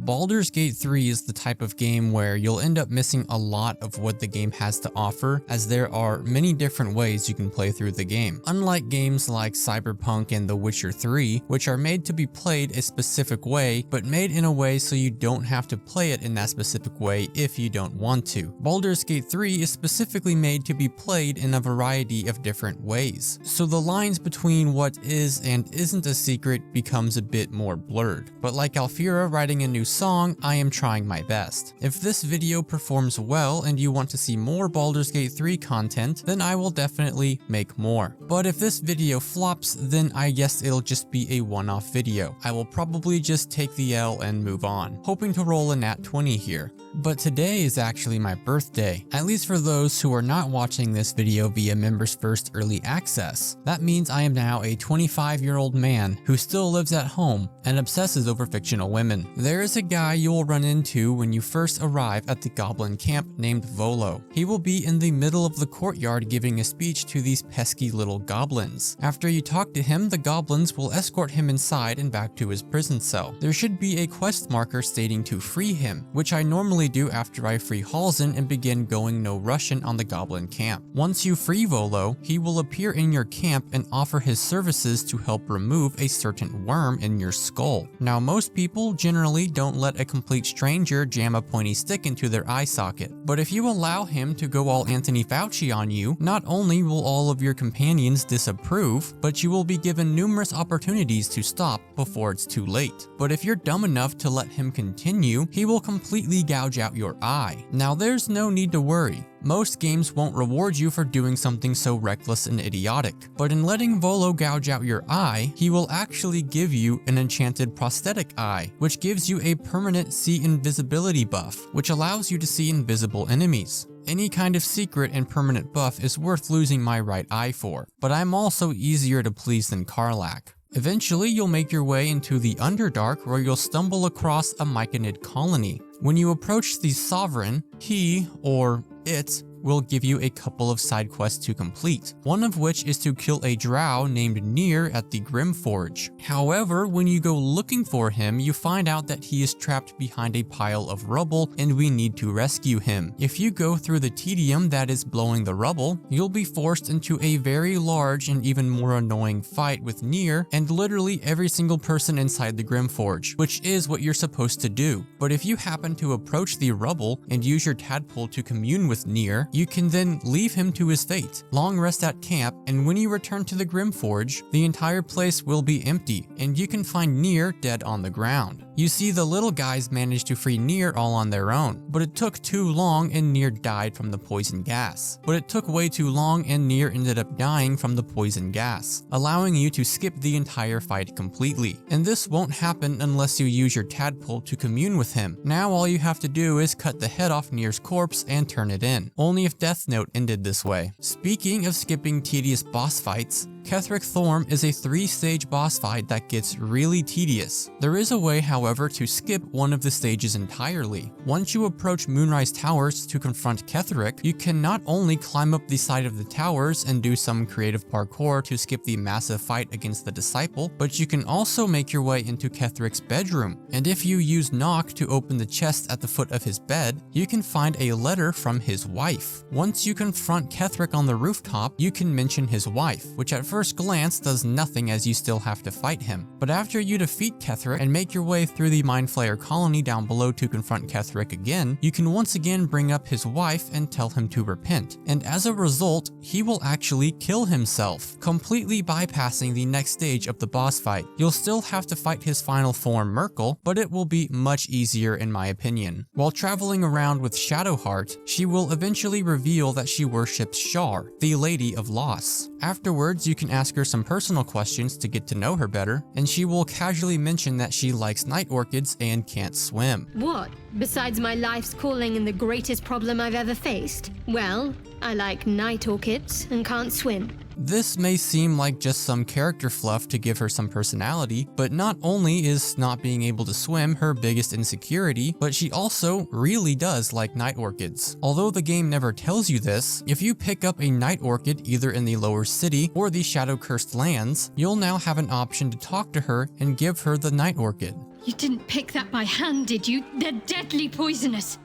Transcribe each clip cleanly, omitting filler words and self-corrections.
Baldur's Gate 3 is the type of game where you'll end up missing a lot of what the game has to offer, as there are many different ways you can play through the game. Unlike games like Cyberpunk and The Witcher 3, which are made to be played a specific way, but made in a way so you don't have to play it in that specific way if you don't want to. Baldur's Gate 3 is specifically made to be played in a variety of different ways, so the lines between what is and isn't a secret becomes a bit more blurred. But like Alfira writing a new song, I am trying my best. If this video performs well and you want to see more Baldur's Gate 3 content, then I will definitely make more. But if this video flops, then I guess it'll just be a one-off video. I will probably just take the L and move on, hoping to roll a nat 20 here. But today is actually my birthday, at least for those who are not watching this video via Members First Early Access. That means I am now a 25-year-old man who still lives at home and obsesses over fictional women. There is a guy you will run into when you first arrive at the goblin camp named Volo. He will be in the middle of the courtyard giving a speech to these pesky little goblins. After you talk to him, the goblins will escort him inside and back to his prison cell. There should be a quest marker stating to free him, which I normally do after I free Halsin and begin going no Russian on the goblin camp. Once you free Volo, he will appear in your camp and offer his services to help remove a certain worm in your skull. Now, most people generally don't let a complete stranger jam a pointy stick into their eye socket, but if you allow him to go all Anthony Fauci on you, not only will all of your companions disapprove, but you will be given numerous opportunities to stop before it's too late. But if you're dumb enough to let him continue, he will completely gouge out your eye. Now, there's no need to worry. Most games won't reward you for doing something so reckless and idiotic, but in letting Volo gouge out your eye, he will actually give you an enchanted prosthetic eye, which gives you a permanent see invisibility buff, which allows you to see invisible enemies. Any kind of secret and permanent buff is worth losing my right eye for, but I'm also easier to please than Karlach. Eventually, you'll make your way into the Underdark, where you'll stumble across a Myconid colony. When you approach the Sovereign, he, or it, will give you a couple of side quests to complete, one of which is to kill a drow named Nier at the Grimforge. However, when you go looking for him, you find out that he is trapped behind a pile of rubble and we need to rescue him. If you go through the tedium that is blowing the rubble, you'll be forced into a very large and even more annoying fight with Nier and literally every single person inside the Grimforge, which is what you're supposed to do. But if you happen to approach the rubble and use your tadpole to commune with Nier, you can then leave him to his fate, long rest at camp, and when you return to the Grimforge, the entire place will be empty, and you can find Nier dead on the ground. You see, the little guys managed to free Nier all on their own, but it took too long and Nier died from the poison gas. But it took way too long and Nier ended up dying from the poison gas, allowing you to skip the entire fight completely. And this won't happen unless you use your tadpole to commune with him. Now all you have to do is cut the head off Nier's corpse and turn it in. Only if Death Note ended this way. Speaking of skipping tedious boss fights, Ketheric Thorm is a 3-stage boss fight that gets really tedious. There is a way, however, to skip one of the stages entirely. Once you approach Moonrise Towers to confront Ketheric, you can not only climb up the side of the towers and do some creative parkour to skip the massive fight against the Disciple, but you can also make your way into Ketheric's bedroom. And if you use Knock to open the chest at the foot of his bed, you can find a letter from his wife. Once you confront Ketheric on the rooftop, you can mention his wife, which at first glance does nothing as you still have to fight him. But after you defeat Ketheric and make your way through the Mind Flayer colony down below to confront Ketheric again, you can once again bring up his wife and tell him to repent. And as a result, he will actually kill himself, completely bypassing the next stage of the boss fight. You'll still have to fight his final form, Merkel, but it will be much easier in my opinion. While traveling around with Shadowheart, she will eventually reveal that she worships Shar, the Lady of Loss. Afterwards, you can ask her some personal questions to get to know her better, and she will casually mention that she likes night orchids and can't swim. What? Besides my life's calling and the greatest problem I've ever faced? Well, I like night orchids and can't swim. This may seem like just some character fluff to give her some personality, but not only is not being able to swim her biggest insecurity, but she also really does like night orchids. Although the game never tells you this, if you pick up a night orchid either in the lower city or the shadow cursed lands, you'll now have an option to talk to her and give her the night orchid. You didn't pick that by hand, did you? They're deadly poisonous.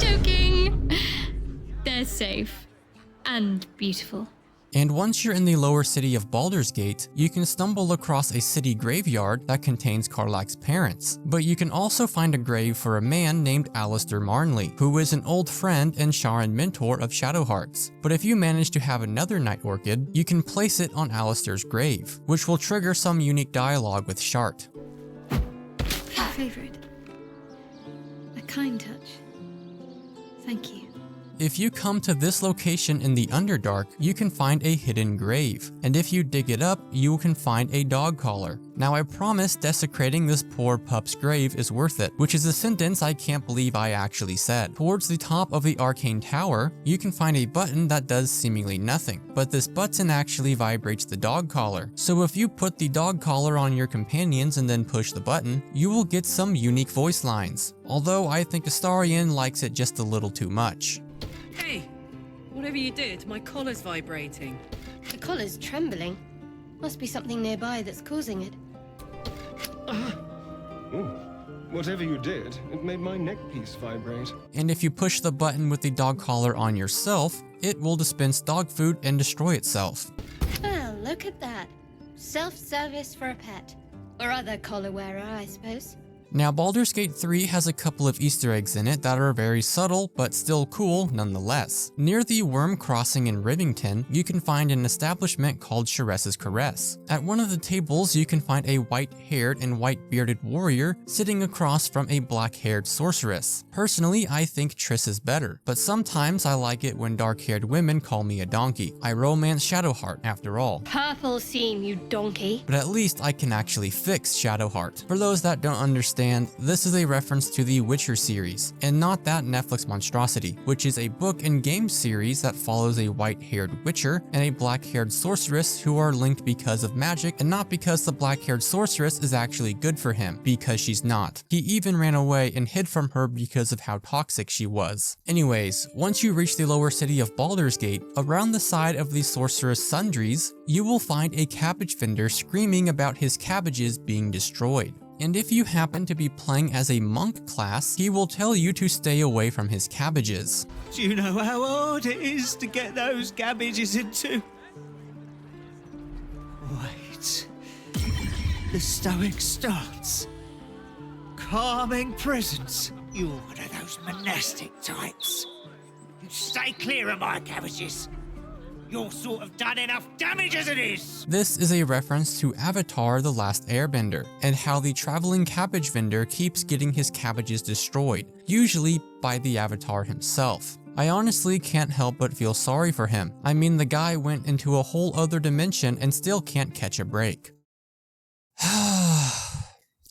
Joking. They're safe. And beautiful. And once you're in the lower city of Baldur's Gate, you can stumble across a city graveyard that contains Karlach's parents. But you can also find a grave for a man named Alistair Marnley, who is an old friend and Sharon mentor of Shadowhearts. But if you manage to have another Night Orchid, you can place it on Alistair's grave, which will trigger some unique dialogue with Shart. Favorite. A kind touch. Thank you. If you come to this location in the Underdark, you can find a hidden grave, and if you dig it up, you can find a dog collar. Now I promise desecrating this poor pup's grave is worth it, which is a sentence I can't believe I actually said. Towards the top of the arcane tower, you can find a button that does seemingly nothing, but this button actually vibrates the dog collar. So if you put the dog collar on your companions and then push the button, you will get some unique voice lines. Although I think Astarion likes it just a little too much. Hey, whatever you did, my collar's vibrating. The collar's trembling. Must be something nearby that's causing it. Whatever you did, it made my neckpiece vibrate. And if you push the button with the dog collar on yourself, it will dispense dog food and destroy itself. Well, look at that. Self-service for a pet. Or other collar wearer, I suppose. Now Baldur's Gate 3 has a couple of Easter eggs in it that are very subtle, but still cool nonetheless. Near the Worm Crossing in Rivington, you can find an establishment called Sharess's Caress. At one of the tables, you can find a white-haired and white-bearded warrior sitting across from a black-haired sorceress. Personally, I think Triss is better, but sometimes I like it when dark-haired women call me a donkey. I romance Shadowheart, after all. Purple seam, you donkey. But at least I can actually fix Shadowheart. For those that don't understand, this is a reference to the Witcher series, and not that Netflix monstrosity, which is a book and game series that follows a white-haired witcher and a black-haired sorceress who are linked because of magic, and not because the black-haired sorceress is actually good for him, because she's not. He even ran away and hid from her because of how toxic she was. Anyways, once you reach the lower city of Baldur's Gate, around the side of the sorceress Sundries, you will find a cabbage vendor screaming about his cabbages being destroyed. And if you happen to be playing as a monk class, he will tell you to stay away from his cabbages. Do you know how hard it is to get those cabbages into? Wait. The Stoic stance. Calming presence. You're one of those monastic types. You stay clear of my cabbages. You're sort of done enough damage as it is! This is a reference to Avatar: The Last Airbender, and how the traveling cabbage vendor keeps getting his cabbages destroyed, usually by the Avatar himself. I honestly can't help but feel sorry for him. I mean, the guy went into a whole other dimension and still can't catch a break.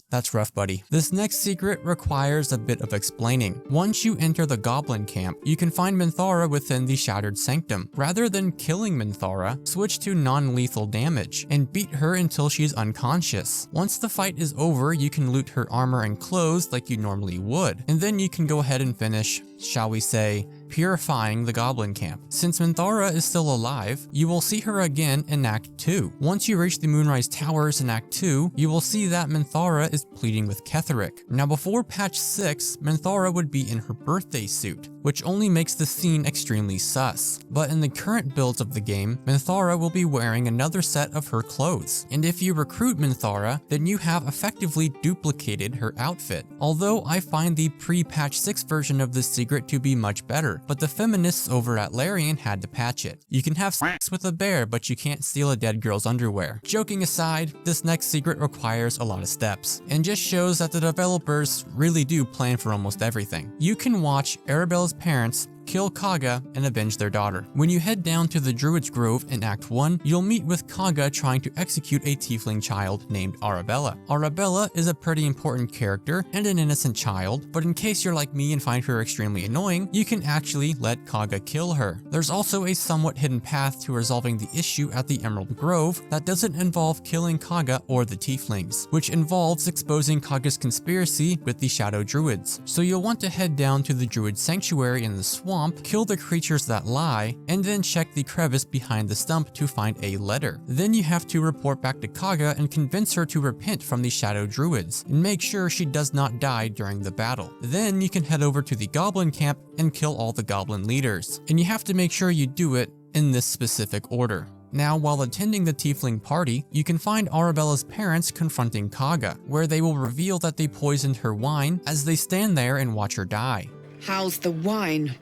That's rough, buddy. This next secret requires a bit of explaining. Once you enter the Goblin Camp, you can find Minthara within the Shattered Sanctum. Rather than killing Minthara, switch to non-lethal damage, and beat her until she's unconscious. Once the fight is over, you can loot her armor and clothes like you normally would, and then you can go ahead and finish, shall we say, purifying the Goblin Camp. Since Minthara is still alive, you will see her again in Act 2. Once you reach the Moonrise Towers in Act 2, you will see that Minthara is pleading with Ketheric. Now before patch 6, Minthara would be in her birthday suit, which only makes the scene extremely sus. But in the current builds of the game, Minthara will be wearing another set of her clothes. And if you recruit Minthara, then you have effectively duplicated her outfit. Although I find the pre-patch 6 version of this secret to be much better, but the feminists over at Larian had to patch it. You can have sex with a bear, but you can't steal a dead girl's underwear. Joking aside, this next secret requires a lot of steps, and just shows that the developers really do plan for almost everything. You can watch Arabella's parents kill Kaga and avenge their daughter. When you head down to the Druid's Grove in Act 1, you'll meet with Kaga trying to execute a tiefling child named Arabella. Arabella is a pretty important character and an innocent child, but in case you're like me and find her extremely annoying, you can actually let Kaga kill her. There's also a somewhat hidden path to resolving the issue at the Emerald Grove that doesn't involve killing Kaga or the tieflings, which involves exposing Kaga's conspiracy with the Shadow Druids. So you'll want to head down to the Druid Sanctuary in the swamp swamp, kill the creatures that lie, and then check the crevice behind the stump to find a letter. Then you have to report back to Kaga and convince her to repent from the Shadow Druids, and make sure she does not die during the battle. Then you can head over to the Goblin camp and kill all the Goblin leaders, and you have to make sure you do it in this specific order. Now, while attending the Tiefling party, you can find Arabella's parents confronting Kaga, where they will reveal that they poisoned her wine as they stand there and watch her die. How's the wine?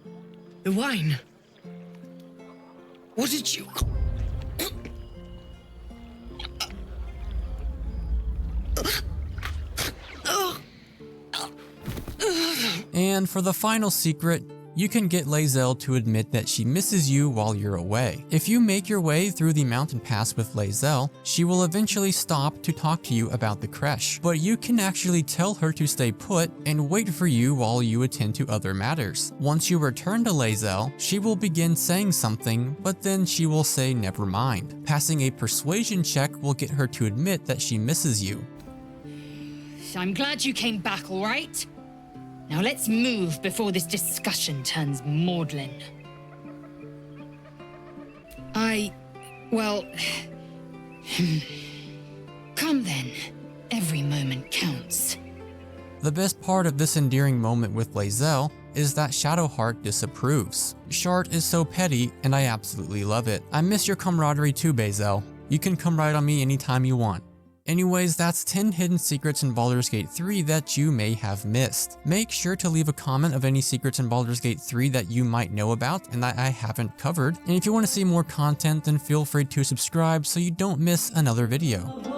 The wine. What did you... And for the final secret, you can get Lae'zel to admit that she misses you while you're away. If you make your way through the mountain pass with Lae'zel, she will eventually stop to talk to you about the creche, but you can actually tell her to stay put and wait for you while you attend to other matters. Once you return to Lae'zel, she will begin saying something, but then she will say never mind. Passing a persuasion check will get her to admit that she misses you. I'm glad you came back, all right? Now let's move before this discussion turns maudlin. Well... Come then. Every moment counts. The best part of this endearing moment with Lae'zel is that Shadowheart disapproves. Shart is so petty, and I absolutely love it. I miss your camaraderie too, Bazel. You can come ride on me anytime you want. Anyways, that's 10 hidden secrets in Baldur's Gate 3 that you may have missed. Make sure to leave a comment of any secrets in Baldur's Gate 3 that you might know about and that I haven't covered. And if you want to see more content, then feel free to subscribe so you don't miss another video.